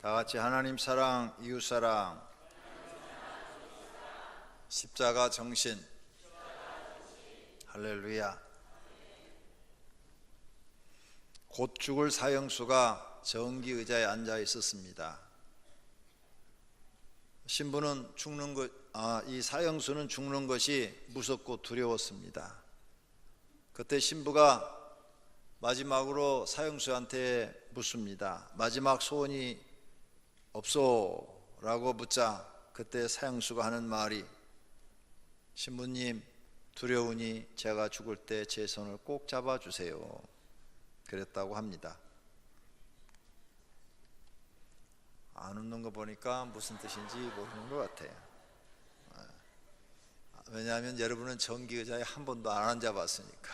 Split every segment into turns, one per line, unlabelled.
다 같이 하나님 사랑, 이웃 사랑, 십자가 정신. 할렐루야. 곧 죽을 사형수가 정기 의자에 앉아 있었습니다. 신부는 이 사형수는 죽는 것이 무섭고 두려웠습니다. 그때 신부가 마지막으로 사형수한테 묻습니다. 마지막 소원이 없소? 라고 묻자 그때 사형수가 하는 말이, 신부님 두려우니 제가 죽을 때 제 손을 꼭 잡아주세요. 그랬다고 합니다. 안 웃는 거 보니까 무슨 뜻인지 모르는 것 같아요. 왜냐하면 여러분은 정기 의자에 한 번도 안 앉아봤으니까.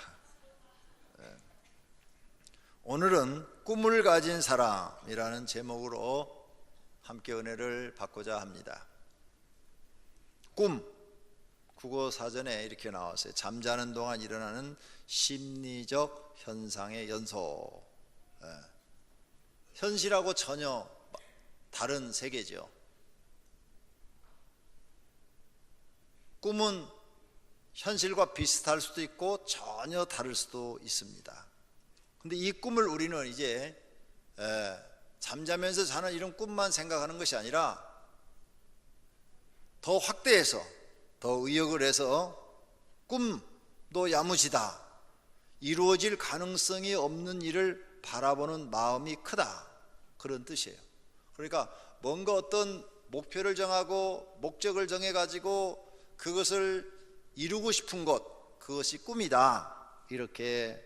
오늘은 꿈을 가진 사람이라는 제목으로 함께 은혜를 받고자 합니다. 꿈, 국어 사전에 이렇게 나왔어요. 잠자는 동안 일어나는 심리적 현상의 연속. 현실하고 전혀 다른 세계죠. 꿈은 현실과 비슷할 수도 있고 전혀 다를 수도 있습니다. 근데 이 꿈을 우리는 이제 잠자면서 자는 이런 꿈만 생각하는 것이 아니라 더 확대해서, 더 의역을 해서 꿈도 야무지다, 이루어질 가능성이 없는 일을 바라보는 마음이 크다, 그런 뜻이에요. 그러니까 뭔가 어떤 목표를 정하고 목적을 정해가지고 그것을 이루고 싶은 것, 그것이 꿈이다, 이렇게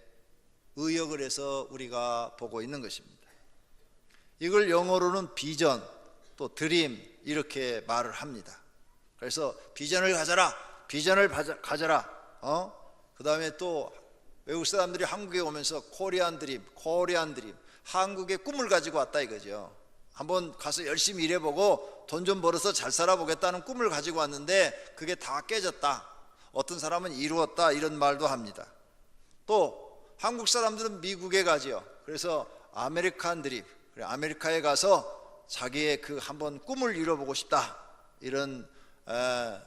의역을 해서 우리가 보고 있는 것입니다. 이걸 영어로는 비전, 또 드림 이렇게 말을 합니다. 그래서 비전을 가져라, 비전을 가져라. 그 다음에 또 외국 사람들이 한국에 오면서 코리안 드림, 한국의 꿈을 가지고 왔다 이거죠. 한번 가서 열심히 일해보고 돈 좀 벌어서 잘 살아보겠다는 꿈을 가지고 왔는데 그게 다 깨졌다, 어떤 사람은 이루었다, 이런 말도 합니다. 또 한국 사람들은 미국에 가지요. 그래서 아메리칸 드림, 아메리카에 가서 자기의 그 한번 꿈을 이뤄보고 싶다, 이런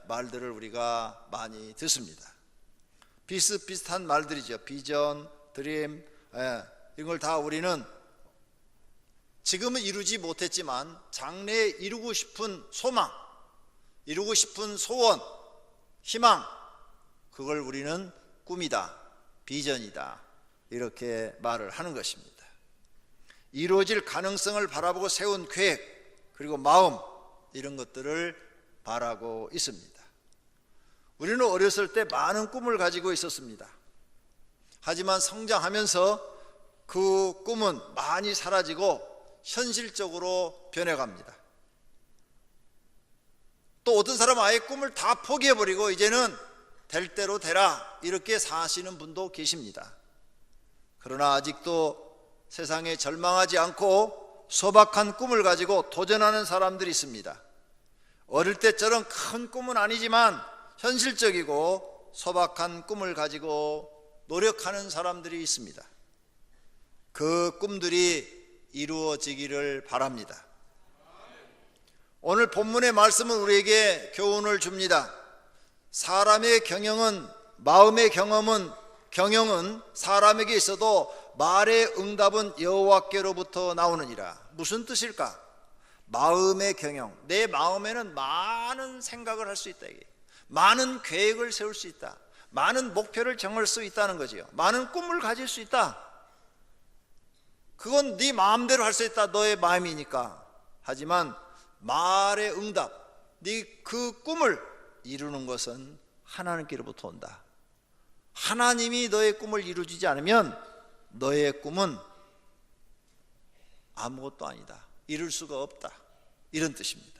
말들을 우리가 많이 듣습니다. 비슷비슷한 말들이죠. 비전, 드림, 이런 걸 다 우리는 지금은 이루지 못했지만 장래에 이루고 싶은 소망, 이루고 싶은 소원, 희망, 그걸 우리는 꿈이다, 비전이다, 이렇게 말을 하는 것입니다. 이루어질 가능성을 바라보고 세운 계획, 그리고 마음, 이런 것들을 바라고 있습니다. 우리는 어렸을 때 많은 꿈을 가지고 있었습니다. 하지만 성장하면서 그 꿈은 많이 사라지고 현실적으로 변해갑니다. 또 어떤 사람은 아예 꿈을 다 포기해버리고 이제는 될 대로 되라, 이렇게 사시는 분도 계십니다. 그러나 아직도 세상에 절망하지 않고 소박한 꿈을 가지고 도전하는 사람들이 있습니다. 어릴 때처럼 큰 꿈은 아니지만 현실적이고 소박한 꿈을 가지고 노력하는 사람들이 있습니다. 그 꿈들이 이루어지기를 바랍니다. 오늘 본문의 말씀은 우리에게 교훈을 줍니다. 사람의 경영은, 마음의 경영은 사람에게 있어도 말의 응답은 여호와께로부터 나오느니라. 무슨 뜻일까? 마음의 경영, 내 마음에는 많은 생각을 할 수 있다, 많은 계획을 세울 수 있다, 많은 목표를 정할 수 있다는 거지요. 많은 꿈을 가질 수 있다. 그건 네 마음대로 할 수 있다, 너의 마음이니까. 하지만 말의 응답, 네 그 꿈을 이루는 것은 하나님께로부터 온다. 하나님이 너의 꿈을 이루어지지 않으면 너의 꿈은 아무것도 아니다, 이룰 수가 없다, 이런 뜻입니다.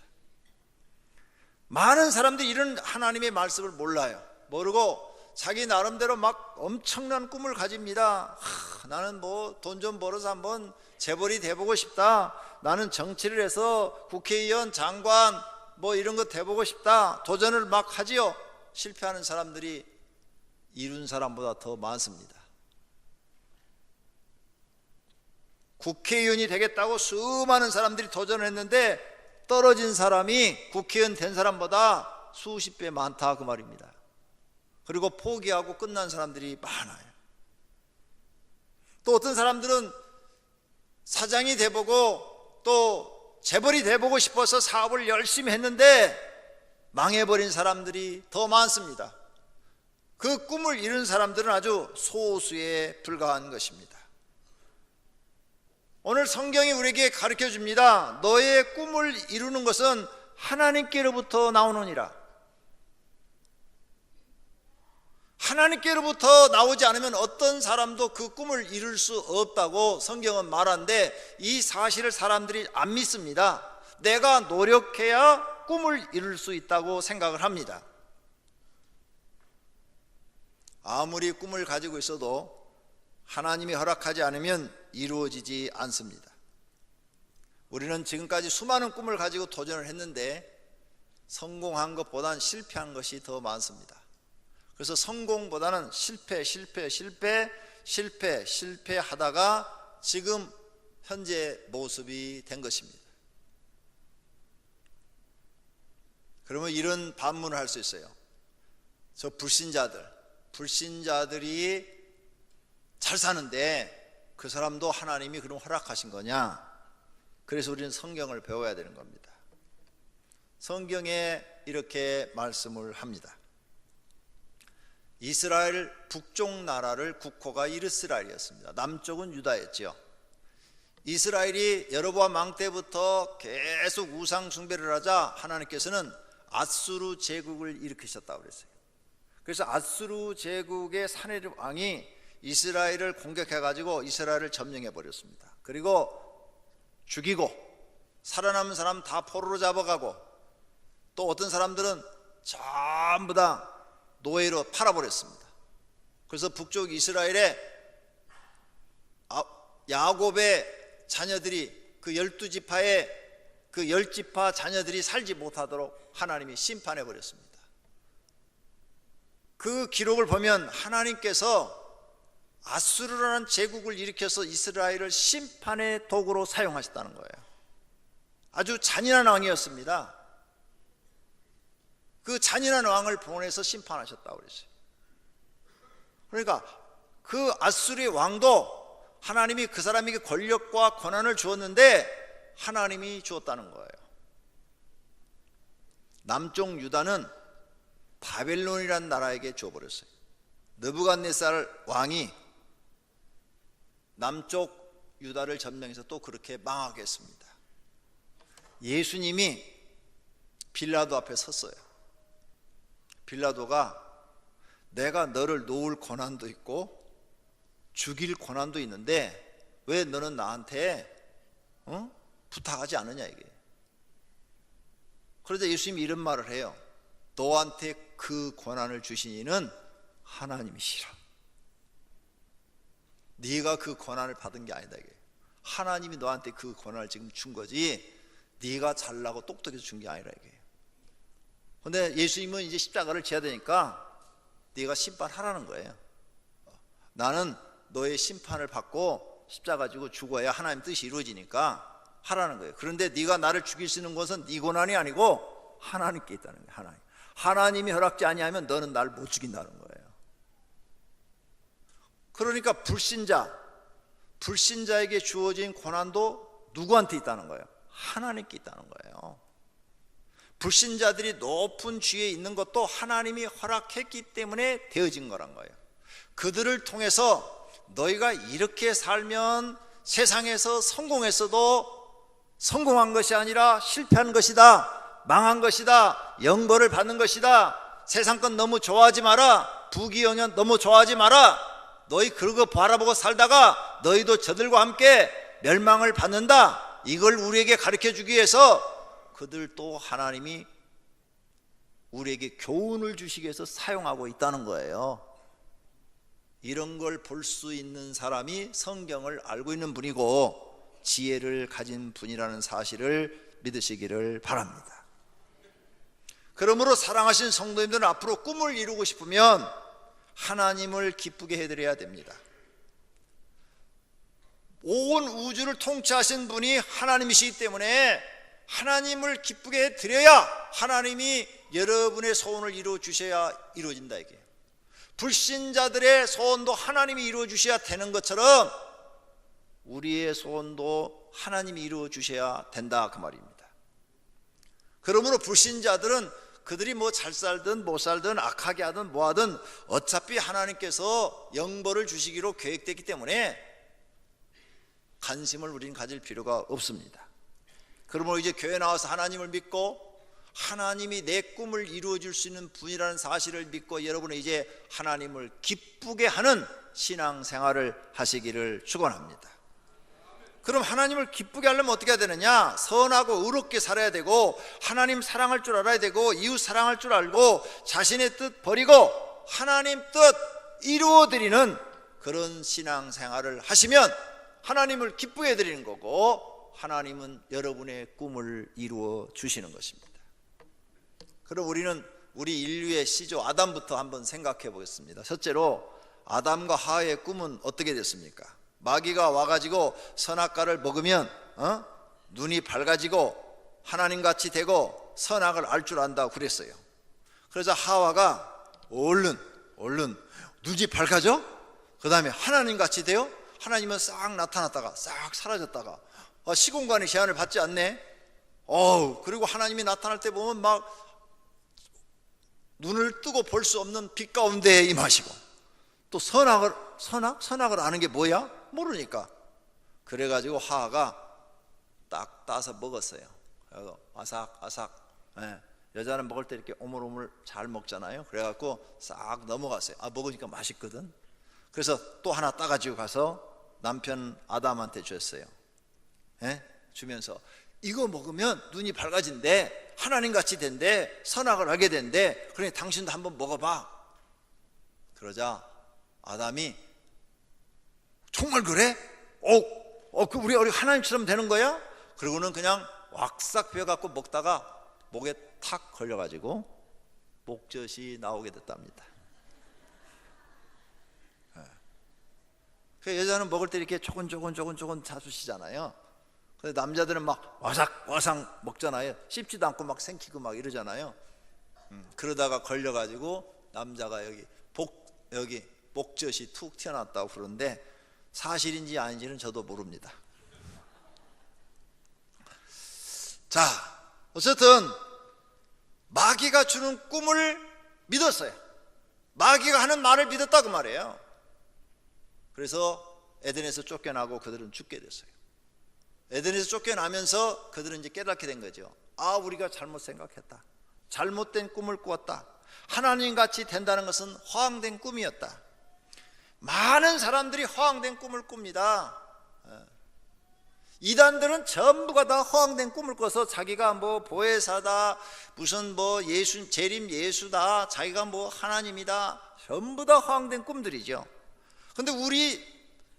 많은 사람들이 이런 하나님의 말씀을 몰라요. 모르고 자기 나름대로 막 엄청난 꿈을 가집니다. 나는 뭐 돈 좀 벌어서 한번 재벌이 돼보고 싶다, 나는 정치를 해서 국회의원, 장관 뭐 이런 거 돼보고 싶다, 도전을 막 하지요. 실패하는 사람들이 이룬 사람보다 더 많습니다. 국회의원이 되겠다고 수많은 사람들이 도전했는데 떨어진 사람이 국회의원 된 사람보다 수십 배 많다, 그 말입니다. 그리고 포기하고 끝난 사람들이 많아요. 또 어떤 사람들은 사장이 돼보고 또 재벌이 돼보고 싶어서 사업을 열심히 했는데 망해버린 사람들이 더 많습니다. 그 꿈을 이룬 사람들은 아주 소수에 불과한 것입니다. 오늘 성경이 우리에게 가르쳐 줍니다. 너의 꿈을 이루는 것은 하나님께로부터 나오느니라. 하나님께로부터 나오지 않으면 어떤 사람도 그 꿈을 이룰 수 없다고 성경은 말하는데, 이 사실을 사람들이 안 믿습니다. 내가 노력해야 꿈을 이룰 수 있다고 생각을 합니다. 아무리 꿈을 가지고 있어도 하나님이 허락하지 않으면 이루어지지 않습니다. 우리는 지금까지 수많은 꿈을 가지고 도전을 했는데 성공한 것보단 실패한 것이 더 많습니다. 그래서 성공보다는 실패하다가 지금 현재 모습이 된 것입니다. 그러면 이런 반문을 할 수 있어요. 저 불신자들이 잘 사는데 그 사람도 하나님이 그럼 허락하신 거냐? 그래서 우리는 성경을 배워야 되는 겁니다. 성경에 이렇게 말씀을 합니다. 이스라엘 북쪽 나라를 국호가 이스라엘이었습니다. 남쪽은 유다였죠. 이스라엘이 여로보암 왕 때부터 계속 우상 숭배를 하자 하나님께서는 아수르 제국을 일으키셨다고 그랬어요. 그래서 아수르 제국의 사네립 왕이 이스라엘을 공격해가지고 이스라엘을 점령해 버렸습니다. 그리고 죽이고 살아남은 사람 다 포로로 잡아가고 또 어떤 사람들은 전부 다 노예로 팔아버렸습니다. 그래서 북쪽 이스라엘에 야곱의 자녀들이 그 12지파의 그 10지파 자녀들이 살지 못하도록 하나님이 심판해 버렸습니다. 그 기록을 보면 하나님께서 아수르라는 제국을 일으켜서 이스라엘을 심판의 도구로 사용하셨다는 거예요. 아주 잔인한 왕이었습니다. 그 잔인한 왕을 보내서 심판하셨다고 그랬어요. 그러니까 그 아수르의 왕도 하나님이 그 사람에게 권력과 권한을 주었는데 하나님이 주었다는 거예요. 남쪽 유다는 바벨론이라는 나라에게 주어버렸어요. 느부갓네살 왕이 남쪽 유다를 점령해서 또 그렇게 망하게 했습니다. 예수님이 빌라도 앞에 섰어요. 빌라도가 내가 너를 놓을 권한도 있고 죽일 권한도 있는데 왜 너는 나한테 부탁하지 않느냐 이게. 그러자 예수님이 이런 말을 해요. 너한테 그 권한을 주신 이는 하나님이시라. 네가 그 권한을 받은 게 아니다 이게. 하나님이 너한테 그 권한을 지금 준 거지 네가 잘나고 똑똑해서 준 게 아니라 이게. 근데 예수님은 이제 십자가를 져야 되니까 네가 심판하라는 거예요. 나는 너의 심판을 받고 십자가 지고 죽어야 하나님 뜻이 이루어지니까 하라는 거예요. 그런데 네가 나를 죽일 수 있는 것은 네 권한이 아니고 하나님께 있다는 거예요. 하나님이 허락지 아니하면 너는 나를 못 죽인다는 거예요. 그러니까 불신자에게 주어진 권한도 누구한테 있다는 거예요? 하나님께 있다는 거예요. 불신자들이 높은 지위에 있는 것도 하나님이 허락했기 때문에 되어진 거란 거예요. 그들을 통해서 너희가 이렇게 살면 세상에서 성공했어도 성공한 것이 아니라 실패한 것이다, 망한 것이다, 영벌을 받는 것이다, 세상 건 너무 좋아하지 마라, 부귀영연 너무 좋아하지 마라, 너희 그거 바라보고 살다가 너희도 저들과 함께 멸망을 받는다, 이걸 우리에게 가르쳐 주기 위해서 그들 또 하나님이 우리에게 교훈을 주시기 위해서 사용하고 있다는 거예요. 이런 걸 볼 수 있는 사람이 성경을 알고 있는 분이고 지혜를 가진 분이라는 사실을 믿으시기를 바랍니다. 그러므로 사랑하신 성도님들은 앞으로 꿈을 이루고 싶으면 하나님을 기쁘게 해드려야 됩니다. 온 우주를 통치하신 분이 하나님이시기 때문에 하나님을 기쁘게 드려야 하나님이 여러분의 소원을 이루어 주셔야 이루어진다 이게. 불신자들의 소원도 하나님이 이루어 주셔야 되는 것처럼 우리의 소원도 하나님이 이루어 주셔야 된다 그 말입니다. 그러므로 불신자들은 그들이 뭐 잘 살든 못 살든 악하게 하든 뭐 하든 어차피 하나님께서 영벌을 주시기로 계획됐기 때문에 관심을 우리는 가질 필요가 없습니다. 그러므로 이제 교회 나와서 하나님을 믿고 하나님이 내 꿈을 이루어 줄 수 있는 분이라는 사실을 믿고 여러분은 이제 하나님을 기쁘게 하는 신앙생활을 하시기를 축원합니다. 그럼 하나님을 기쁘게 하려면 어떻게 해야 되느냐? 선하고 의롭게 살아야 되고 하나님 사랑할 줄 알아야 되고 이웃 사랑할 줄 알고 자신의 뜻 버리고 하나님 뜻 이루어드리는 그런 신앙생활을 하시면 하나님을 기쁘게 드리는 거고 하나님은 여러분의 꿈을 이루어 주시는 것입니다. 그럼 우리는 우리 인류의 시조 아담부터 한번 생각해 보겠습니다. 첫째로 아담과 하와의 꿈은 어떻게 됐습니까? 마귀가 와가지고 선악과를 먹으면 눈이 밝아지고 하나님같이 되고 선악을 알 줄 안다고 그랬어요. 그래서 하와가 얼른 눈이 밝아져? 그 다음에 하나님같이 돼요? 하나님은 싹 나타났다가 싹 사라졌다가 시공간의 제한을 받지 않네. 그리고 하나님이 나타날 때 보면 막 눈을 뜨고 볼 수 없는 빛 가운데 임하시고 또 선악을 아는 게 뭐야? 모르니까. 그래가지고 하와가 딱 따서 먹었어요. 아삭아삭. 여자는 먹을 때 이렇게 오물오물 잘 먹잖아요. 그래갖고 싹 넘어갔어요. 먹으니까 맛있거든. 그래서 또 하나 따가지고 가서 남편 아담한테 줬어요. 주면서 이거 먹으면 눈이 밝아진대, 하나님같이 된대, 선악을 알게 된대. 그러니 당신도 한번 먹어봐. 그러자 아담이 정말 그래? 우리 하나님처럼 되는 거야? 그러고는 그냥 왁싹 베어갖고 먹다가 목에 탁 걸려가지고 목젖이 나오게 됐답니다. 그 여자는 먹을 때 이렇게 조곤조곤 잡수시잖아요. 근데 남자들은 막 와삭와삭 먹잖아요. 씹지도 않고 막 생기고 막 이러잖아요. 그러다가 걸려가지고 남자가 여기 목젖이 툭 튀어나왔다고 그러는데 사실인지 아닌지는 저도 모릅니다. 자, 어쨌든 마귀가 주는 꿈을 믿었어요. 마귀가 하는 말을 믿었다 그 말이에요. 그래서 에덴에서 쫓겨나고 그들은 죽게 됐어요. 에덴에서 쫓겨나면서 그들은 이제 깨닫게 된 거죠. 우리가 잘못 생각했다. 잘못된 꿈을 꾸었다. 하나님같이 된다는 것은 허황된 꿈이었다. 많은 사람들이 허황된 꿈을 꿉니다. 이단들은 전부가 다 허황된 꿈을 꿔서 자기가 뭐 보혜사다, 무슨 뭐 재림 예수다, 자기가 뭐 하나님이다, 전부 다 허황된 꿈들이죠. 근데 우리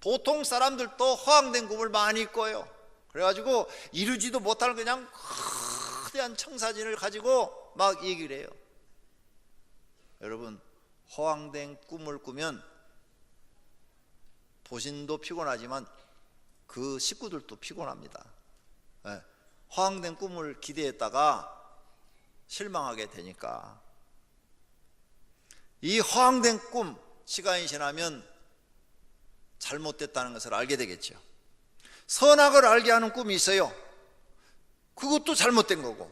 보통 사람들도 허황된 꿈을 많이 꿔요. 그래가지고 이루지도 못할 그냥 거대한 청사진을 가지고 막 얘기를 해요. 여러분, 허황된 꿈을 꾸면 보신도 피곤하지만 그 식구들도 피곤합니다. 허황된 꿈을 기대했다가 실망하게 되니까. 이 허황된 꿈, 시간이 지나면 잘못됐다는 것을 알게 되겠죠. 선악을 알게 하는 꿈이 있어요. 그것도 잘못된 거고,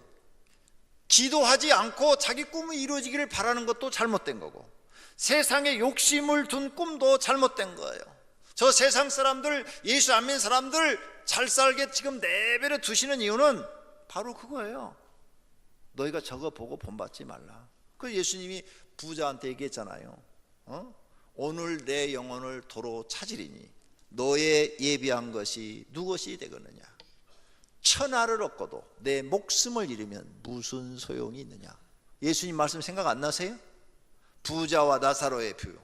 기도하지 않고 자기 꿈이 이루어지기를 바라는 것도 잘못된 거고, 세상에 욕심을 둔 꿈도 잘못된 거예요. 저 세상 사람들, 예수 안 믿는 사람들 잘 살게 지금 내버려 두시는 이유는 바로 그거예요. 너희가 저거 보고 본받지 말라. 그 예수님이 부자한테 얘기했잖아요. 오늘 내 영혼을 도로 찾으리니 너의 예비한 것이 누것이 되겠느냐. 천하를 얻고도 내 목숨을 잃으면 무슨 소용이 있느냐. 예수님 말씀 생각 안 나세요? 부자와 나사로의 비유.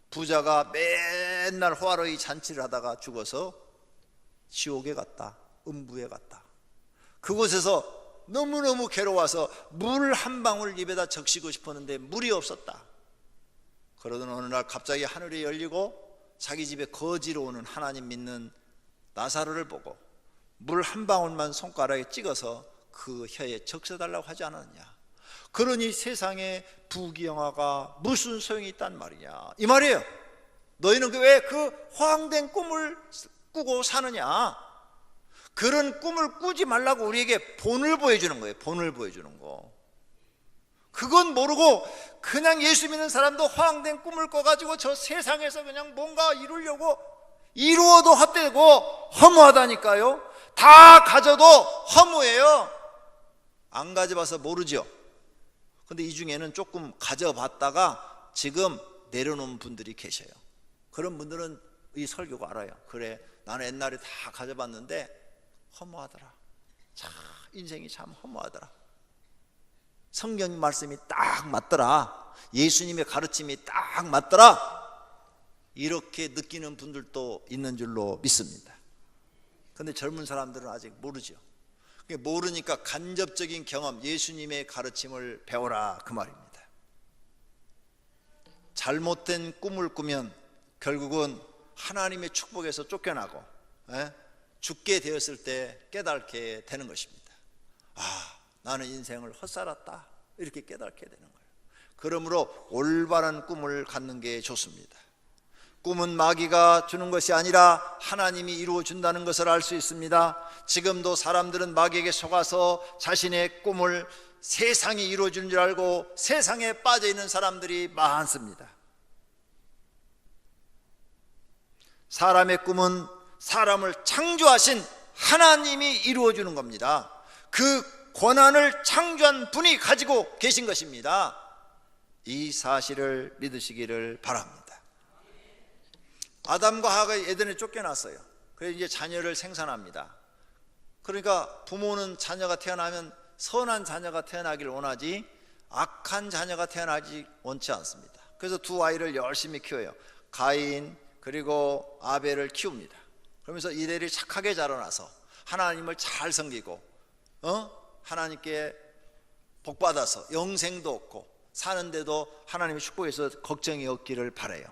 부자가 맨날 호화로이 잔치를 하다가 죽어서 지옥에 갔다, 음부에 갔다. 그곳에서 너무너무 괴로워서 물 한 방울 입에다 적시고 싶었는데 물이 없었다. 그러던 어느 날 갑자기 하늘이 열리고 자기 집에 거지로 오는 하나님 믿는 나사로를 보고 물 한 방울만 손가락에 찍어서 그 혀에 적셔달라고 하지 않았느냐. 그러니 세상에 부귀영화가 무슨 소용이 있단 말이냐 이 말이에요. 너희는 왜 그 허황된 꿈을 꾸고 사느냐. 그런 꿈을 꾸지 말라고 우리에게 본을 보여주는 거예요. 본을 보여주는 거. 그건 모르고 그냥 예수 믿는 사람도 허황된 꿈을 꿔가지고 저 세상에서 그냥 뭔가 이루려고, 이루어도 헛되고 허무하다니까요. 다 가져도 허무해요. 안 가져봐서 모르죠. 근데 이 중에는 조금 가져봤다가 지금 내려놓은 분들이 계셔요. 그런 분들은 이 설교가 알아요. 그래, 나는 옛날에 다 가져봤는데 허무하더라. 참 인생이 참 허무하더라. 성경 말씀이 딱 맞더라. 예수님의 가르침이 딱 맞더라. 이렇게 느끼는 분들도 있는 줄로 믿습니다. 그런데 젊은 사람들은 아직 모르죠. 모르니까 간접적인 경험, 예수님의 가르침을 배워라 그 말입니다. 잘못된 꿈을 꾸면 결국은 하나님의 축복에서 쫓겨나고 죽게 되었을 때 깨닫게 되는 것입니다. 아, 나는 인생을 헛살았다 이렇게 깨닫게 되는 거예요. 그러므로 올바른 꿈을 갖는 게 좋습니다. 꿈은 마귀가 주는 것이 아니라 하나님이 이루어 준다는 것을 알 수 있습니다. 지금도 사람들은 마귀에게 속아서 자신의 꿈을 세상이 이루어 주는 줄 알고 세상에 빠져 있는 사람들이 많습니다. 사람의 꿈은 사람을 창조하신 하나님이 이루어 주는 겁니다. 그 권한을 창조한 분이 가지고 계신 것입니다. 이 사실을 믿으시기를 바랍니다. 아담과 하와가 에덴에 쫓겨났어요. 그래서 이제 자녀를 생산합니다. 그러니까 부모는 자녀가 태어나면 선한 자녀가 태어나기를 원하지 악한 자녀가 태어나지 원치 않습니다. 그래서 두 아이를 열심히 키워요. 가인 그리고 아벨을 키웁니다. 그러면서 이들이 착하게 자라나서 하나님을 잘 섬기고 하나님께 복받아서 영생도 얻고 사는데도 하나님의 축복에서 걱정이 없기를 바라요.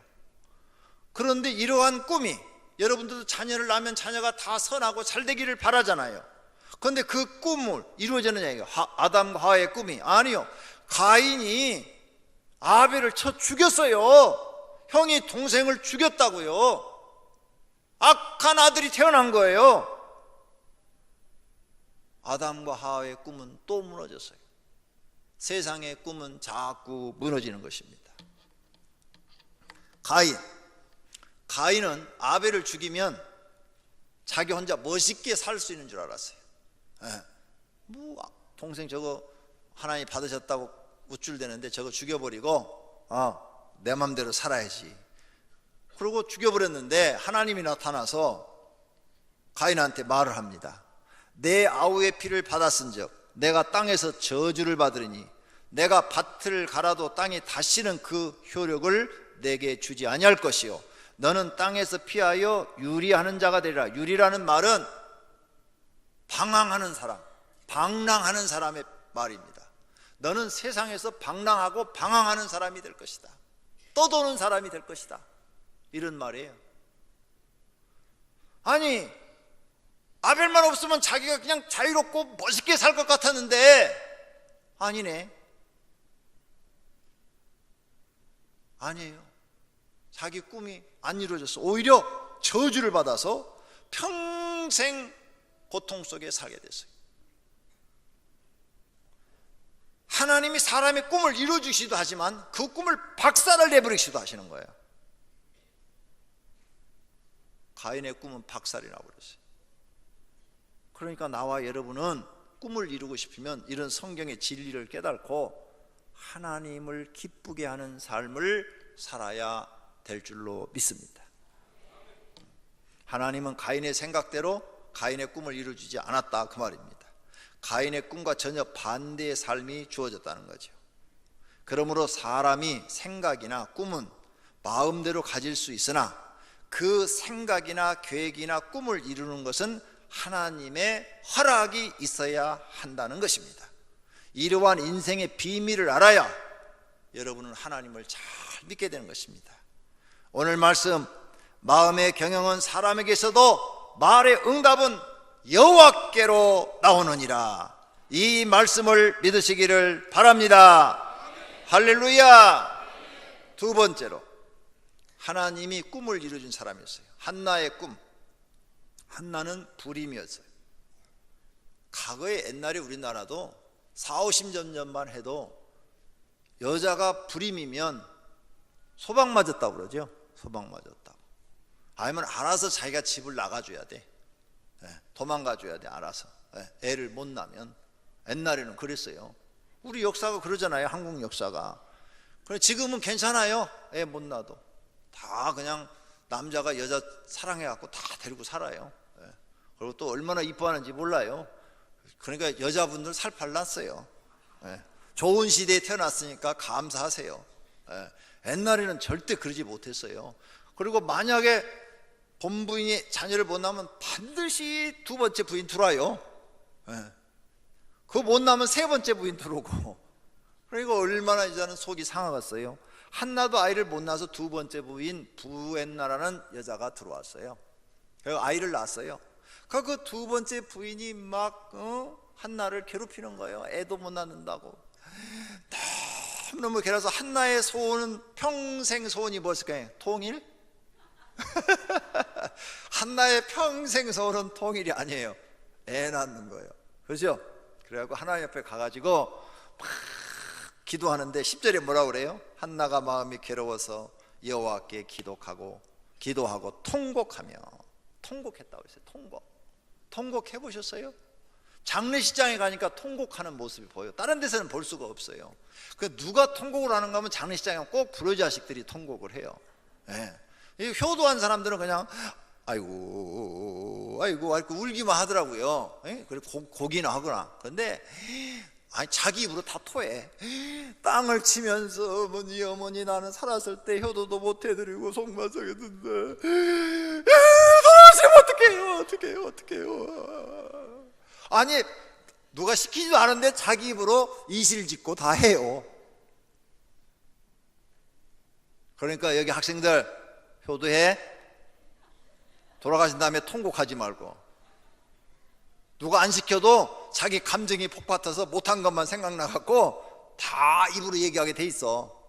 그런데 이러한 꿈이, 여러분들도 자녀를 낳으면 자녀가 다 선하고 잘 되기를 바라잖아요. 그런데 그 꿈을 이루어지느냐 이거 아담과 하와의 꿈이 아니요. 가인이 아벨을 쳐 죽였어요. 형이 동생을 죽였다고요. 악한 아들이 태어난 거예요. 아담과 하와의 꿈은 또 무너졌어요. 세상의 꿈은 자꾸 무너지는 것입니다. 가인은 아벨을 죽이면 자기 혼자 멋있게 살 수 있는 줄 알았어요. 동생 저거 하나님 받으셨다고 우쭐대는데 저거 죽여버리고 내 맘대로 살아야지. 그리고 죽여버렸는데 하나님이 나타나서 가인한테 말을 합니다. 내 아우의 피를 받았은즉 내가 땅에서 저주를 받으리니 내가 밭을 갈아도 땅이 다시는 그 효력을 내게 주지 아니할 것이요 너는 땅에서 피하여 유리하는 자가 되리라. 유리라는 말은 방황하는 사람, 방랑하는 사람의 말입니다. 너는 세상에서 방랑하고 방황하는 사람이 될 것이다. 떠도는 사람이 될 것이다. 이런 말이에요. 아니 아벨만 없으면 자기가 그냥 자유롭고 멋있게 살 것 같았는데 아니네. 아니에요. 자기 꿈이 안 이루어졌어. 오히려 저주를 받아서 평생 고통 속에 살게 됐어요. 하나님이 사람의 꿈을 이루어주시기도 하지만 그 꿈을 박살을 내버리기도 하시는 거예요. 가인의 꿈은 박살이 나버렸어요. 그러니까 나와 여러분은 꿈을 이루고 싶으면 이런 성경의 진리를 깨닫고 하나님을 기쁘게 하는 삶을 살아야 될 줄로 믿습니다. 하나님은 가인의 생각대로 가인의 꿈을 이루어주지 않았다 그 말입니다. 가인의 꿈과 전혀 반대의 삶이 주어졌다는 거죠. 그러므로 사람이 생각이나 꿈은 마음대로 가질 수 있으나 그 생각이나 계획이나 꿈을 이루는 것은 하나님의 허락이 있어야 한다는 것입니다. 이러한 인생의 비밀을 알아야 여러분은 하나님을 잘 믿게 되는 것입니다. 오늘 말씀, 마음의 경영은 사람에게 있어도 말의 응답은 여호와께로 나오느니라. 이 말씀을 믿으시기를 바랍니다. 할렐루야. 두 번째로, 하나님이 꿈을 이루어준 사람이었어요. 한나의 꿈. 한나는 불임이었어요. 과거에 옛날에 우리나라도 40-50년 전만 해도 여자가 불임이면 소방 맞았다고 그러죠. 소방 맞았다고. 아니면 알아서 자기가 집을 나가줘야 돼. 도망가줘야 돼. 알아서. 애를 못 낳으면. 옛날에는 그랬어요. 우리 역사가 그러잖아요. 한국 역사가. 그래, 지금은 괜찮아요. 애 못 낳아도 다 그냥 남자가 여자 사랑해갖고 다 데리고 살아요. 그리고 또 얼마나 이뻐하는지 몰라요. 그러니까 여자분들 살 발랐어요. 좋은 시대에 태어났으니까 감사하세요. 옛날에는 절대 그러지 못했어요. 그리고 만약에 본부인이 자녀를 못 낳으면 반드시 두 번째 부인 들어와요. 그거 못 낳으면 세 번째 부인 들어오고. 그러니까 얼마나 이제는 속이 상하겠어요. 한나도 아이를 못 낳아서 두 번째 부인 부엔나라는 여자가 들어왔어요. 그리고 아이를 낳았어요. 그 두 번째 부인이 막 한나를 괴롭히는 거예요. 애도 못 낳는다고. 너무너무 괴로워서 한나의 소원은, 평생 소원이 뭐였을까요? 통일? 한나의 평생 소원은 통일이 아니에요. 애 낳는 거예요. 그렇죠? 그래갖고 하나님 옆에 가가지고 막 기도하는데 10절에 뭐라고 그래요? 한나가 마음이 괴로워서 여호와께 기도하고 통곡하며. 통곡했다고 했어요. 통곡해 보셨어요? 장례식장에 가니까 통곡하는 모습이 보여요. 다른 데서는 볼 수가 없어요. 그 누가 통곡을 하는가 하면 장례식장에 꼭 불효자식들이 통곡을 해요. 효도한 사람들은 그냥 아이고 울기만 하더라고요. 그리고 고기나 하거나. 그런데 자기 입으로 다 토해. 땅을 치면서 어머니 나는 살았을 때 효도도 못 해드리고 속마성했는데 돌아가시면 어떡해요. 아니, 누가 시키지도 않은데 자기 입으로 이실짓고 다 해요. 그러니까 여기 학생들 효도해. 돌아가신 다음에 통곡하지 말고. 누가 안 시켜도 자기 감정이 폭받아서 못한 것만 생각나갖고 다 입으로 얘기하게 돼 있어.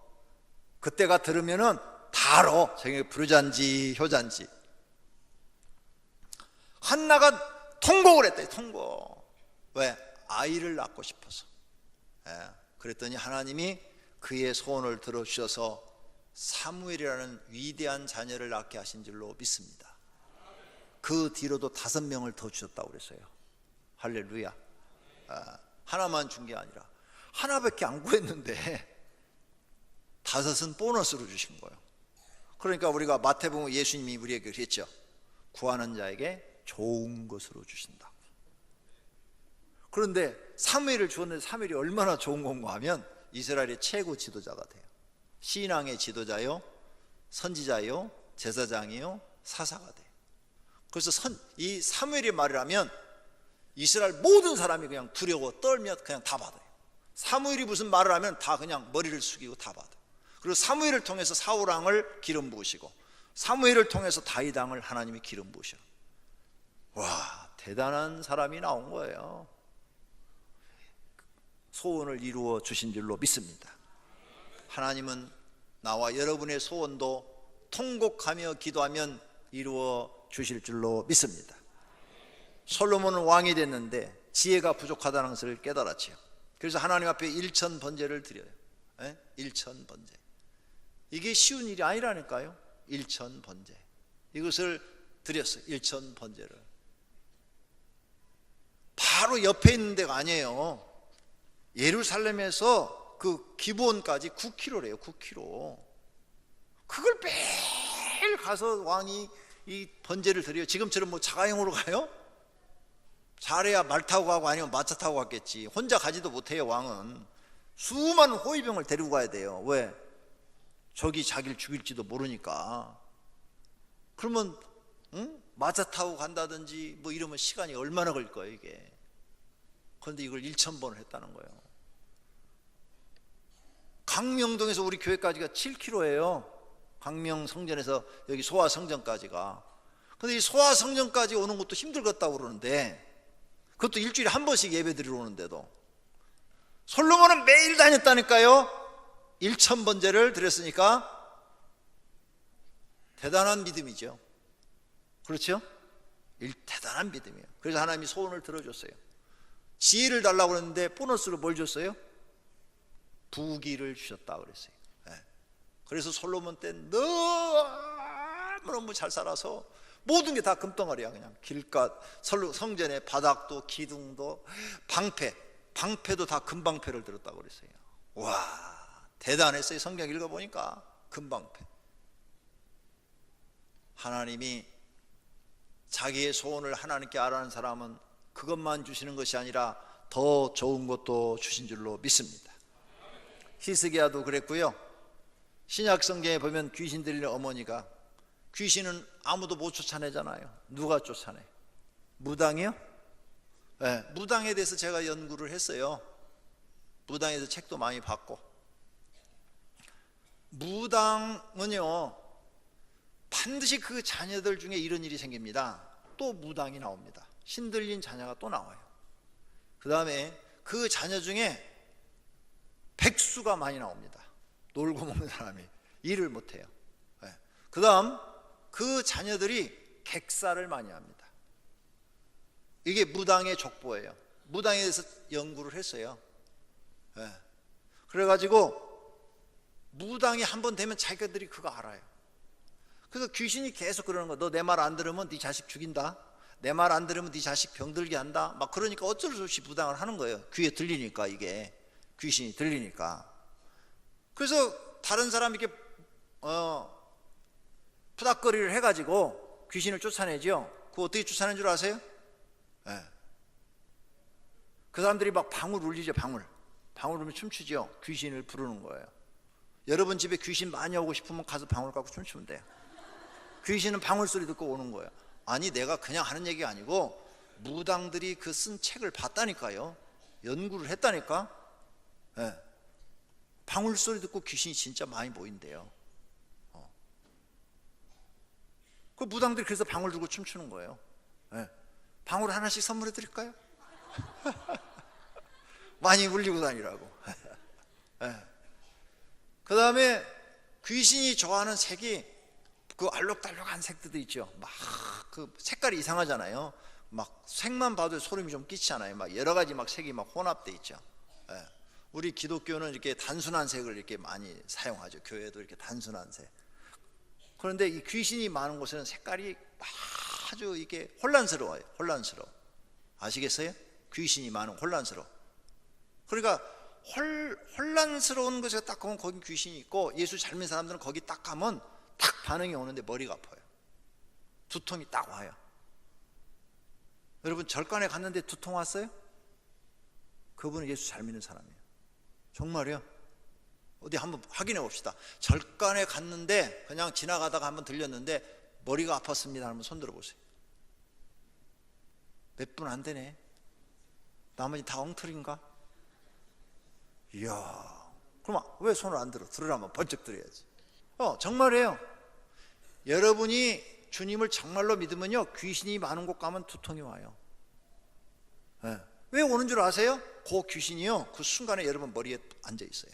그때가 들으면은 다 알아. 저게 불효자인지 효자인지. 한나가 통곡을 했대. 통곡. 왜? 아이를 낳고 싶어서. 그랬더니 하나님이 그의 소원을 들어주셔서 사무엘이라는 위대한 자녀를 낳게 하신 줄로 믿습니다. 그 뒤로도 5명을 더 주셨다고 그랬어요. 할렐루야. 하나만 준 게 아니라 하나밖에 안 구했는데 5은 보너스로 주신 거예요. 그러니까 우리가 마태복음 예수님이 우리에게 그랬죠. 구하는 자에게 좋은 것으로 주신다. 그런데 사무엘을 주었는데 사무엘이 얼마나 좋은 건가 하면 이스라엘의 최고 지도자가 돼요. 신앙의 지도자요, 선지자요, 제사장이요, 사사가 돼요. 그래서 이 사무엘의 말을 하면 이스라엘 모든 사람이 그냥 두려워 떨며 그냥 다 받아요. 사무엘이 무슨 말을 하면 다 그냥 머리를 숙이고 다 받아요. 그리고 사무엘을 통해서 사울 왕을 기름 부으시고 사무엘을 통해서 다윗 왕을 하나님이 기름 부으셔. 와, 대단한 사람이 나온 거예요. 소원을 이루어 주신 줄로 믿습니다. 하나님은 나와 여러분의 소원도 통곡하며 기도하면 이루어 주실 줄로 믿습니다. 솔로몬은 왕이 됐는데 지혜가 부족하다는 것을 깨달았지요. 그래서 하나님 앞에 일천번제를 드려요. 일천번제. 이게 쉬운 일이 아니라니까요. 일천번제. 이것을 드렸어요. 일천번제를. 바로 옆에 있는 데가 아니에요. 예루살렘에서 그 기브온까지 9km래요. 9km. 그걸 매일 가서 왕이 이 번제를 드려요. 지금처럼 뭐 자가용으로 가요? 잘해야 말 타고 가고 아니면 마차 타고 갔겠지. 혼자 가지도 못해요. 왕은 수많은 호위병을 데리고 가야 돼요. 왜? 적이 자기를 죽일지도 모르니까. 그러면 마차 타고 간다든지 뭐 이러면 시간이 얼마나 걸릴 거예요 이게. 그런데 이걸 1000번을 했다는 거예요. 강명동에서 우리 교회까지가 7km예요. 강명 성전에서 여기 소아 성전까지가. 근데 이 소아성전까지 오는 것도 힘들겠다고 그러는데, 그것도 일주일에 한 번씩 예배 드리러 오는데도 솔로몬은 매일 다녔다니까요. 1000번제를 드렸으니까 대단한 믿음이죠. 그렇죠? 대단한 믿음이에요. 그래서 하나님이 소원을 들어줬어요. 지혜를 달라고 그랬는데 보너스로 뭘 줬어요? 부귀를 주셨다 그랬어요. 그래서 솔로몬 때 너무너무 잘 살아서 모든 게 다 금덩어리야. 그냥 길가, 성전의 바닥도 기둥도 방패도 다 금방패를 들었다고 그랬어요. 와, 대단했어요. 성경 읽어보니까 금방패. 하나님이 자기의 소원을 하나님께 아라는 사람은 그것만 주시는 것이 아니라 더 좋은 것도 주신 줄로 믿습니다. 히스기야도 그랬고요. 신약 성경에 보면 귀신 들리는 어머니가, 귀신은 아무도 못 쫓아내잖아요. 누가 쫓아내? 무당이요? 네, 무당에 대해서 제가 연구를 했어요. 무당에 대해서 책도 많이 봤고, 무당은요 반드시 그 자녀들 중에 이런 일이 생깁니다. 또 무당이 나옵니다. 신들린 자녀가 또 나와요. 그 다음에 그 자녀 중에 백수가 많이 나옵니다. 놀고 먹는 사람이 일을 못해요. 그 다음 그 자녀들이 객사를 많이 합니다. 이게 무당의 족보예요. 무당에 대해서 연구를 했어요. 그래가지고 무당이 한번 되면 자기들이 그거 알아요. 그래서 귀신이 계속 그러는 거야. 너 내 말 안 들으면 네 자식 죽인다. 내 말 안 들으면 네 자식 병들게 한다. 막 그러니까 어쩔 수 없이 무당을 하는 거예요. 귀에 들리니까, 이게 귀신이 들리니까. 그래서 다른 사람이 이렇게 푸닥거리를 해가지고 귀신을 쫓아내죠. 그거 어떻게 쫓아내는 줄 아세요? 그 사람들이 막 방울 울리죠. 방울 울면 춤추죠. 귀신을 부르는 거예요. 여러분 집에 귀신 많이 오고 싶으면 가서 방울 갖고 춤추면 돼요. 귀신은 방울 소리 듣고 오는 거예요. 아니, 내가 그냥 하는 얘기가 아니고 무당들이 그 쓴 책을 봤다니까요. 연구를 했다니까. 방울 소리 듣고 귀신이 진짜 많이 모인대요. 그 무당들이 그래서 방울 들고 춤추는 거예요. 방울 하나씩 선물해 드릴까요? 많이 울리고 다니라고. 그 다음에 귀신이 좋아하는 색이 그 알록달록한 색들도 있죠. 막 그 색깔이 이상하잖아요. 막 색만 봐도 소름이 좀 끼치잖아요. 막 여러 가지 막 색이 막 혼합돼 있죠. 우리 기독교는 이렇게 단순한 색을 이렇게 많이 사용하죠. 교회도 이렇게 단순한 색. 그런데 이 귀신이 많은 곳에는 색깔이 아주 이게 혼란스러워요. 혼란스러워. 아시겠어요? 귀신이 많은 혼란스러워. 그러니까 혼란스러운 곳에 딱 가면 거기 귀신이 있고, 예수 잘 믿는 사람들은 거기 딱 가면 딱 반응이 오는데 머리가 아파요. 두통이 딱 와요. 여러분 절간에 갔는데 두통 왔어요? 그분은 예수 잘 믿는 사람이에요. 정말이요? 어디 한번 확인해 봅시다. 절간에 갔는데 그냥 지나가다가 한번 들렸는데 머리가 아팠습니다 하면 손 들어보세요. 몇 분 안 되네. 나머지 다 엉터리인가? 이야, 그럼 왜 손을 안 들어? 들으라면 번쩍 들어야지. 정말이에요. 여러분이 주님을 정말로 믿으면요, 귀신이 많은 곳 가면 두통이 와요. 왜 오는 줄 아세요? 그 귀신이요, 그 순간에 여러분 머리에 앉아 있어요.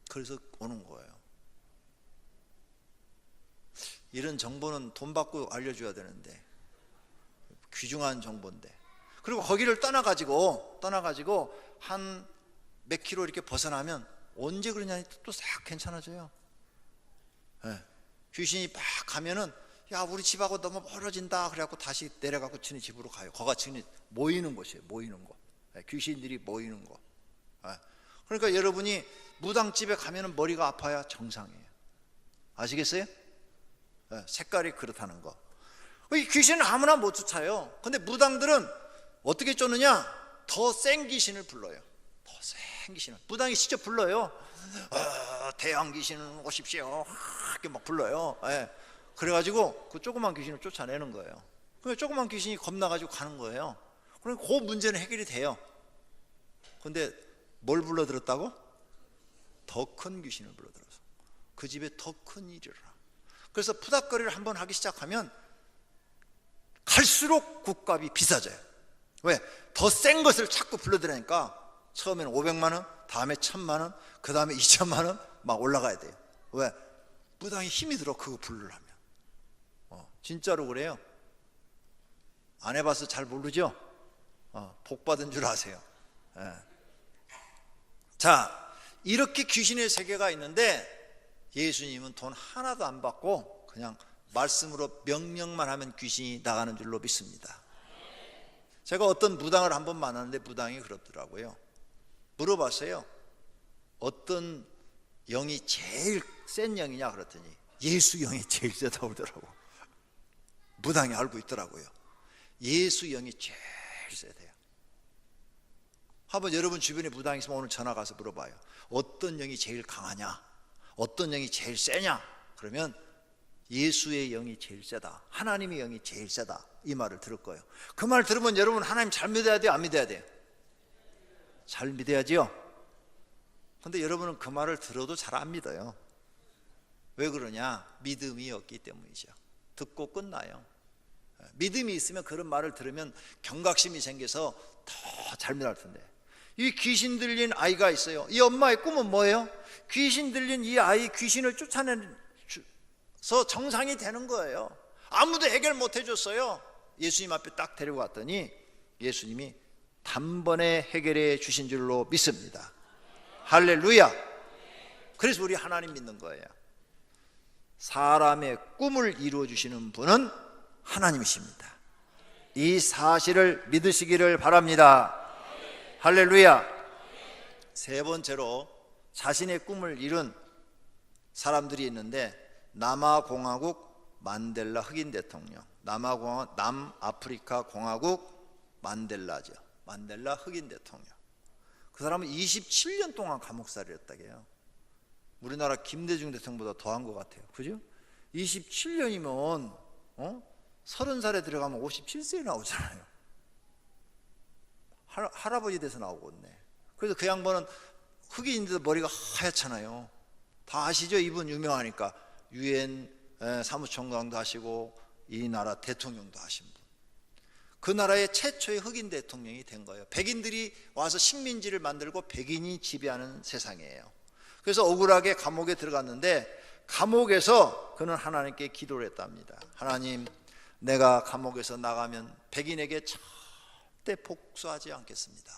그래서 오는 거예요. 이런 정보는 돈 받고 알려줘야 되는데, 귀중한 정보인데. 그리고 거기를 떠나가지고 한 몇 킬로 이렇게 벗어나면 언제 그러냐니 또 싹 괜찮아져요. 귀신이 막 가면은, 야, 우리 집하고 너무 멀어진다 그래갖고 다시 내려가고 지네 집으로 가요. 거가 지네 모이는 곳이에요. 모이는 곳. 귀신들이 모이는 곳. 그러니까 여러분이 무당집에 가면은 머리가 아파야 정상이에요. 아시겠어요? 색깔이 그렇다는 거. 이 귀신은 아무나 못 쫓아요. 근데 무당들은 어떻게 쫓느냐? 더 센 귀신을 불러요. 더 센 귀신을. 무당이 직접 불러요. 대왕 귀신은 오십시오. 이렇게 막 불러요. 그래가지고 그 조그만 귀신을 쫓아내는 거예요. 그러니까 조그만 귀신이 겁나가지고 가는 거예요. 그러니까 그 문제는 해결이 돼요. 근데 뭘 불러들었다고? 더 큰 귀신을 불러들어서 그 집에 더 큰 일이라. 그래서 푸닥거리를 한번 하기 시작하면 갈수록 국값이 비싸져요. 왜? 더 센 것을 자꾸 불러들이니까 처음에는 500만 원, 다음에 1000만 원, 그 다음에 2000만 원 막 올라가야 돼요. 왜? 무당이 힘이 들어 그거 부르려면. 진짜로 그래요. 안 해봐서 잘 모르죠? 복 받은 줄 아세요. 예. 자, 이렇게 귀신의 세계가 있는데 예수님은 돈 하나도 안 받고 그냥 말씀으로 명령만 하면 귀신이 나가는 줄로 믿습니다. 제가 어떤 무당을 한번 만났는데 무당이 그러더라고요. 물어봤어요. 어떤 영이 제일 센 영이냐 그랬더니 예수 영이 제일 세다고 그러더라고. 무당이 알고 있더라고요. 예수 영이 제일 세대요. 한번 여러분 주변에 무당이 있으면 오늘 전화 가서 물어봐요. 어떤 영이 제일 강하냐? 어떤 영이 제일 세냐? 그러면 예수의 영이 제일 세다, 하나님의 영이 제일 세다, 이 말을 들을 거예요. 그 말 들으면 여러분 하나님 잘 믿어야 돼요? 안 믿어야 돼요? 잘 믿어야지요. 근데 여러분은 그 말을 들어도 잘 안 믿어요. 왜 그러냐? 믿음이 없기 때문이죠. 듣고 끝나요. 믿음이 있으면 그런 말을 들으면 경각심이 생겨서 더 잘 믿을 텐데. 이 귀신 들린 아이가 있어요. 이 엄마의 꿈은 뭐예요? 귀신 들린 이 아이 귀신을 쫓아내서 정상이 되는 거예요. 아무도 해결 못 해줬어요. 예수님 앞에 딱 데리고 갔더니 예수님이 단번에 해결해 주신 줄로 믿습니다. 할렐루야. 그래서 우리 하나님 믿는 거예요. 사람의 꿈을 이루어 주시는 분은 하나님이십니다. 이 사실을 믿으시기를 바랍니다. 할렐루야. 세 번째로 자신의 꿈을 이룬 사람들이 있는데 남아공화국 만델라 흑인 대통령, 남아프리카 공화국 만델라죠. 만델라 흑인 대통령. 그 사람은 27년 동안 감옥살이를 했다고 해요. 우리나라 김대중 대통령보다 더한 것 같아요. 그죠? 27년이면 30살에 들어가면 57세에 나오잖아요. 할아버지 돼서 나오겠네. 그래서 그 양반은 흑인인데도 머리가 하얗잖아요. 다 아시죠? 이분 유명하니까. UN 사무총장도 하시고 이 나라 대통령도 하신 분. 그 나라의 최초의 흑인 대통령이 된 거예요. 백인들이 와서 식민지를 만들고 백인이 지배하는 세상이에요. 그래서 억울하게 감옥에 들어갔는데 감옥에서 그는 하나님께 기도를 했답니다. 하나님, 내가 감옥에서 나가면 백인에게 절대 복수하지 않겠습니다.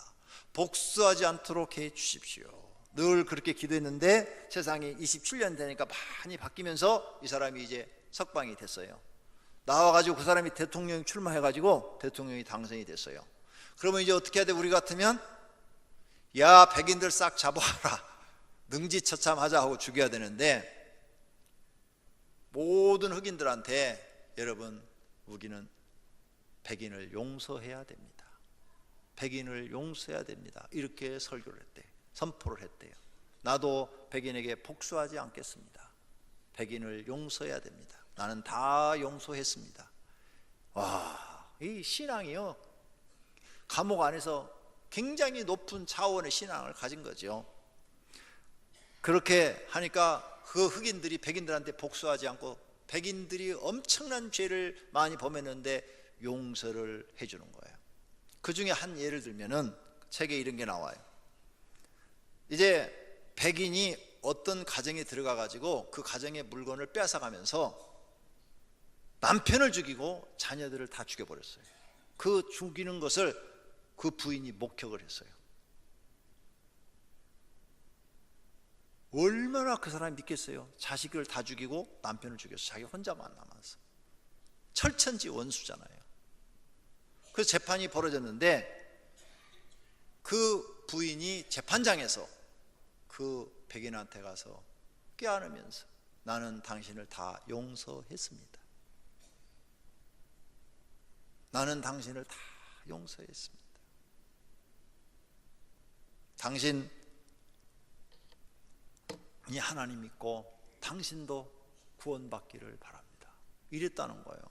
복수하지 않도록 해 주십시오. 늘 그렇게 기도했는데 세상이 27년 되니까 많이 바뀌면서 이 사람이 이제 석방이 됐어요. 나와가지고 그 사람이 대통령 출마해가지고 대통령이 당선이 됐어요. 그러면 이제 어떻게 해야 돼? 우리 같으면 야, 백인들 싹 잡아와라, 능지처참하자 하고 죽여야 되는데 모든 흑인들한테 여러분, 우리는 백인을 용서해야 됩니다. 백인을 용서해야 됩니다. 이렇게 설교를 했대요. 선포를 했대요. 나도 백인에게 복수하지 않겠습니다. 백인을 용서해야 됩니다. 나는 다 용서했습니다. 와, 이 신앙이요, 감옥 안에서 굉장히 높은 차원의 신앙을 가진 거죠. 그렇게 하니까 그 흑인들이 백인들한테 복수하지 않고 백인들이 엄청난 죄를 많이 범했는데 용서를 해주는 거예요. 그 중에 한 예를 들면은 책에 이런 게 나와요. 이제 백인이 어떤 가정에 들어가 가지고 그 가정의 물건을 빼앗아가면서 남편을 죽이고 자녀들을 다 죽여버렸어요. 그 죽이는 것을 그 부인이 목격을 했어요. 얼마나 그 사람이 믿겠어요? 자식을 다 죽이고 남편을 죽여서 자기 혼자만 남았어. 철천지 원수잖아요. 그래서 재판이 벌어졌는데 그 부인이 재판장에서 그 백인한테 가서 껴안으면서 나는 당신을 다 용서했습니다. 나는 당신을 다 용서했습니다. 당신이 하나님 믿고 당신도 구원받기를 바랍니다. 이랬다는 거예요.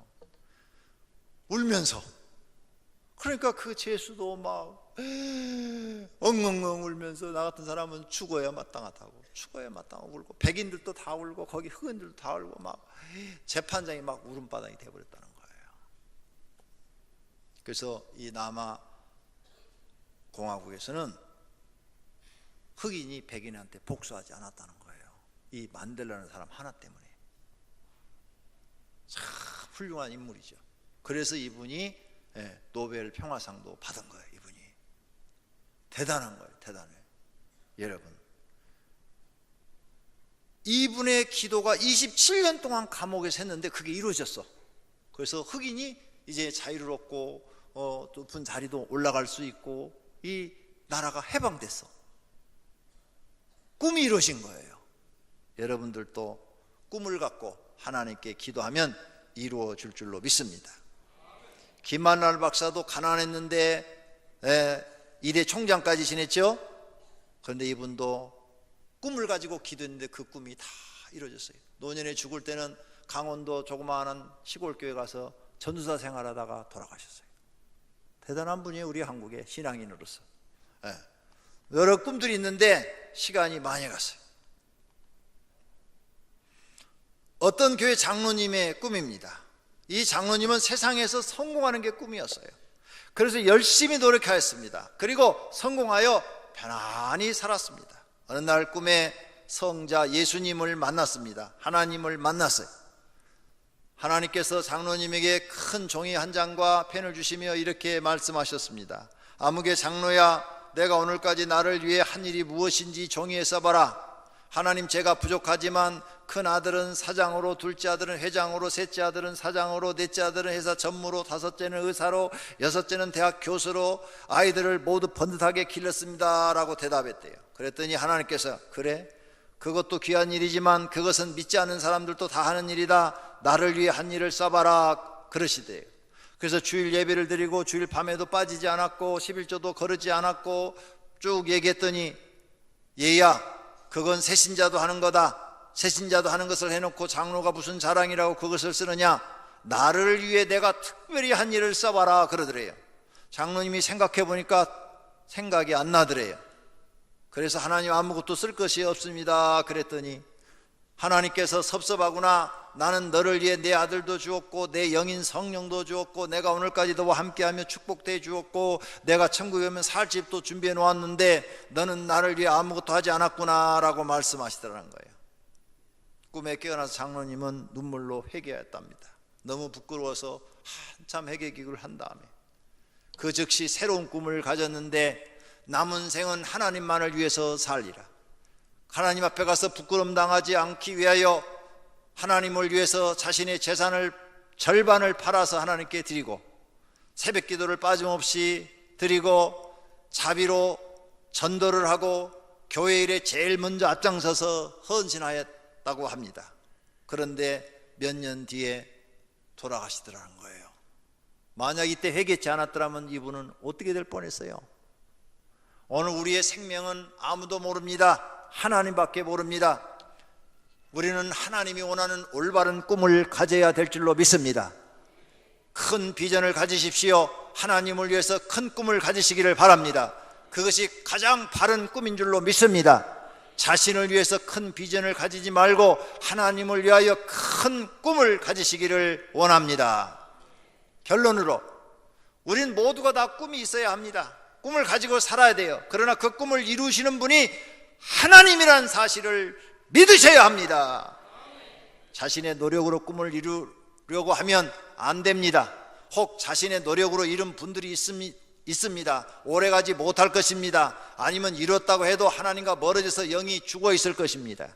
울면서. 그러니까 그 죄수도 막 엉엉엉 울면서 나 같은 사람은 죽어야 마땅하다고, 죽어야 마땅하고 울고, 백인들도 다 울고 거기 흑인들도 다 울고 막 재판장이 막 울음바닥이 돼버렸다는 거예요. 그래서 이 남아 공화국에서는 흑인이 백인한테 복수하지 않았다는 거예요. 이 만델라라는 사람 하나 때문에. 참 훌륭한 인물이죠. 그래서 이분이 노벨 평화상도 받은 거예요. 이분이 대단한 거예요. 대단해요. 여러분, 이분의 기도가 27년 동안 감옥에서 했는데 그게 이루어졌어. 그래서 흑인이 이제 자유를 얻고 높은 자리도 올라갈 수 있고 이 나라가 해방됐어. 꿈이 이루어진 거예요. 여러분들도 꿈을 갖고 하나님께 기도하면 이루어질 줄로 믿습니다. 김만날 박사도 가난했는데 이대 총장까지 지냈죠. 그런데 이분도 꿈을 가지고 기도했는데 그 꿈이 다 이루어졌어요. 노년에 죽을 때는 강원도 조그마한 시골교회 가서 전도사 생활하다가 돌아가셨어요. 대단한 분이에요. 우리 한국의 신앙인으로서. 여러 꿈들이 있는데 시간이 많이 갔어요. 어떤 교회 장로님의 꿈입니다. 이 장로님은 세상에서 성공하는 게 꿈이었어요. 그래서 열심히 노력하였습니다. 그리고 성공하여 편안히 살았습니다. 어느 날 꿈에 성자 예수님을 만났습니다. 하나님을 만났어요. 하나님께서 장로님에게 큰 종이 한 장과 펜을 주시며 이렇게 말씀하셨습니다. 아무개 장로야, 내가 오늘까지 나를 위해 한 일이 무엇인지 종이에 써봐라. 하나님, 제가 부족하지만 큰 아들은 사장으로, 둘째 아들은 회장으로, 셋째 아들은 사장으로, 넷째 아들은 회사 전무로, 다섯째는 의사로, 여섯째는 대학 교수로 아이들을 모두 번듯하게 길렀습니다 라고 대답했대요. 그랬더니 하나님께서, 그래? 그것도 귀한 일이지만 그것은 믿지 않는 사람들도 다 하는 일이다. 나를 위해 한 일을 써봐라 그러시대요. 그래서 주일 예배를 드리고 주일 밤에도 빠지지 않았고 11조도 거르지 않았고 쭉 얘기했더니, 얘야, 그건 새신자도 하는 거다. 새신자도 하는 것을 해놓고 장로가 무슨 자랑이라고 그것을 쓰느냐. 나를 위해 내가 특별히 한 일을 써봐라 그러더래요. 장로님이 생각해 보니까 생각이 안 나더래요. 그래서 하나님, 아무것도 쓸 것이 없습니다 그랬더니 하나님께서 섭섭하구나. 나는 너를 위해 내 아들도 주었고 내 영인 성령도 주었고 내가 오늘까지 너와 함께하며 축복돼 주었고 내가 천국에 오면 살 집도 준비해 놓았는데 너는 나를 위해 아무것도 하지 않았구나 라고 말씀하시더라는 거예요. 꿈에 깨어나서 장로님은 눈물로 회개했답니다. 너무 부끄러워서 한참 회개기구를 한 다음에 그 즉시 새로운 꿈을 가졌는데, 남은 생은 하나님만을 위해서 살리라. 하나님 앞에 가서 부끄럼 당하지 않기 위하여 하나님을 위해서 자신의 재산을 절반을 팔아서 하나님께 드리고 새벽 기도를 빠짐없이 드리고 자비로 전도를 하고 교회 일에 제일 먼저 앞장서서 헌신하였다고 합니다. 그런데 몇 년 뒤에 돌아가시더라는 거예요. 만약 이때 회개치 않았더라면 이분은 어떻게 될 뻔했어요? 오늘 우리의 생명은 아무도 모릅니다. 하나님밖에 모릅니다. 우리는 하나님이 원하는 올바른 꿈을 가져야 될 줄로 믿습니다. 큰 비전을 가지십시오. 하나님을 위해서 큰 꿈을 가지시기를 바랍니다. 그것이 가장 바른 꿈인 줄로 믿습니다. 자신을 위해서 큰 비전을 가지지 말고 하나님을 위하여 큰 꿈을 가지시기를 원합니다. 결론으로 우린 모두가 다 꿈이 있어야 합니다. 꿈을 가지고 살아야 돼요. 그러나 그 꿈을 이루시는 분이 하나님이라는 사실을 믿으셔야 합니다. 자신의 노력으로 꿈을 이루려고 하면 안 됩니다. 혹 자신의 노력으로 이룬 분들이 있습니다. 오래가지 못할 것입니다. 아니면 이뤘다고 해도 하나님과 멀어져서 영이 죽어 있을 것입니다.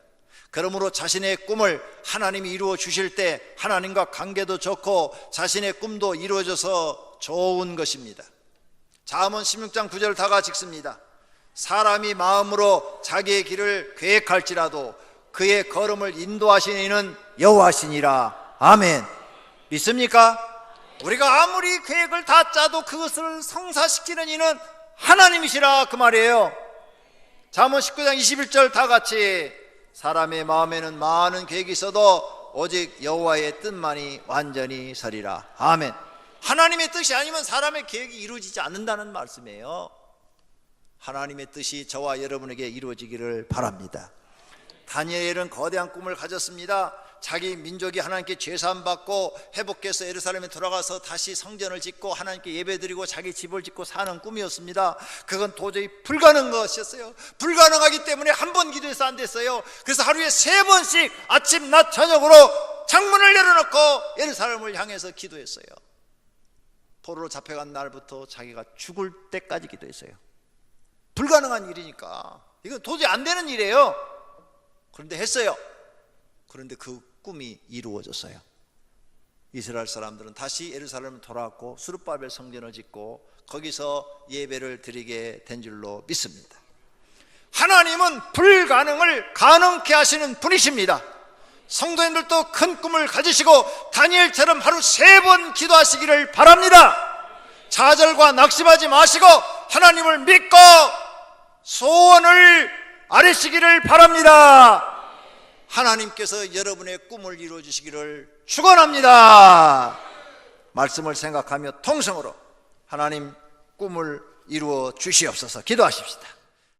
그러므로 자신의 꿈을 하나님이 이루어 주실 때 하나님과 관계도 좋고 자신의 꿈도 이루어져서 좋은 것입니다. 잠언 16장 9절 다 같이 읽습니다. 사람이 마음으로 자기의 길을 계획할지라도 그의 걸음을 인도하시는 이는 여호와시니라. 아멘. 믿습니까? 우리가 아무리 계획을 다 짜도 그것을 성사시키는 이는 하나님이시라 그 말이에요. 잠언 19장 21절 다 같이, 사람의 마음에는 많은 계획이 있어도 오직 여호와의 뜻만이 완전히 서리라. 아멘. 하나님의 뜻이 아니면 사람의 계획이 이루어지지 않는다는 말씀이에요. 하나님의 뜻이 저와 여러분에게 이루어지기를 바랍니다. 다니엘은 거대한 꿈을 가졌습니다. 자기 민족이 하나님께 죄사함 받고 회복해서 예루살렘에 돌아가서 다시 성전을 짓고 하나님께 예배드리고 자기 집을 짓고 사는 꿈이었습니다. 그건 도저히 불가능한 것이었어요. 불가능하기 때문에 한 번 기도해서 안 됐어요. 그래서 하루에 3번씩 아침 낮 저녁으로 창문을 열어놓고 예루살렘을 향해서 기도했어요. 포로로 잡혀간 날부터 자기가 죽을 때까지 기도했어요. 불가능한 일이니까 이건 도저히 안 되는 일이에요. 그런데 했어요. 그런데 그 꿈이 이루어졌어요. 이스라엘 사람들은 다시 예루살렘에 돌아왔고 스룹바벨 성전을 짓고 거기서 예배를 드리게 된 줄로 믿습니다. 하나님은 불가능을 가능케 하시는 분이십니다. 성도님들도 큰 꿈을 가지시고 다니엘처럼 하루 3번 기도하시기를 바랍니다. 좌절과 낙심하지 마시고 하나님을 믿고 소원을 아뢰시기를 바랍니다. 하나님께서 여러분의 꿈을 이루어 주시기를 축원합니다. 말씀을 생각하며 통성으로 하나님 꿈을 이루어 주시옵소서. 기도하십시다.